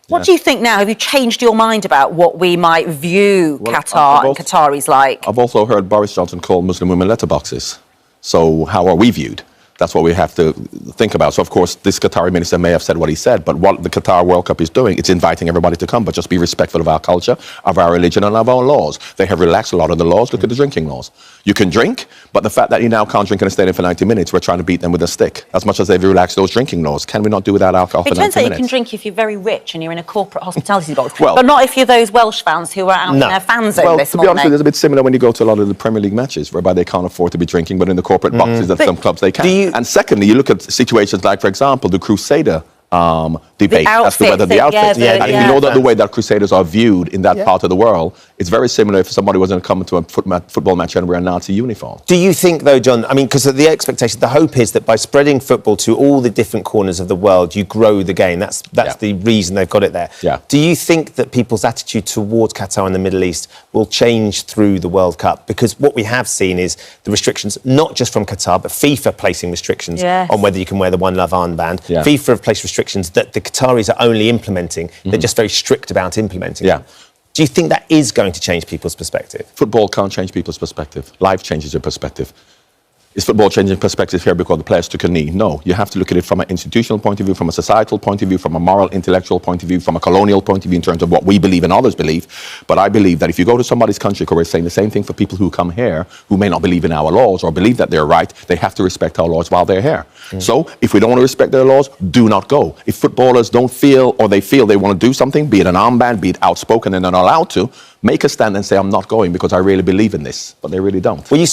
What do you think now? Have you changed your mind about what we might view Qatar and Qataris like? I've also heard Boris Johnson call Muslim women letterboxes. So how are we viewed? That's what we have to think about. So, of course, this Qatari minister may have said what he said, but what the Qatar World Cup is doing, it's inviting everybody to come, but just be respectful of our culture, of our religion, and of our laws. They have relaxed a lot of the laws. Look at the drinking laws. You can drink, but the fact that you now can't drink in a stadium for 90 minutes, we're trying to beat them with a stick. As much as they've relaxed those drinking laws, can we not do without alcohol for 90 minutes? It turns out you can drink if you're very rich and you're in a corporate hospitality box, but not if you're those Welsh fans who are out in their fan zone this morning. To be honest with you, it's a bit similar when you go to a lot of the Premier League matches, whereby they can't afford to be drinking, but in the corporate boxes at some clubs they can. And secondly, you look at situations like, for example, the Crusader debate as to whether the outfits. And if you know that the way that Crusaders are viewed in that part of the world, it's very similar if somebody was going to come to a football match and wear a Nazi uniform. Do you think, though, John, I mean, because the expectation, the hope is that by spreading football to all the different corners of the world, you grow the game. That's the reason they've got it there. Do you think that people's attitude towards Qatar and the Middle East will change through the World Cup? Because what we have seen is the restrictions, not just from Qatar, but FIFA placing restrictions on whether you can wear the One Love armband. FIFA have placed restrictions that the Qataris are only implementing. They're just very strict about implementing them. Do you think that is going to change people's perspective? Football can't change people's perspective. Life changes your perspective. Is football changing perspective here because the players took a knee? No. You have to look at it from an institutional point of view, from a societal point of view, from a moral, intellectual point of view, from a colonial point of view in terms of what we believe and others believe. But I believe that if you go to somebody's country, we're saying the same thing for people who come here who may not believe in our laws or believe that they're right, they have to respect our laws while they're here. So if we don't want to respect their laws, do not go. If footballers don't feel or they feel they want to do something, be it an armband, be it outspoken and they're not allowed to, make a stand and say, I'm not going because I really believe in this. But they really don't. Well, you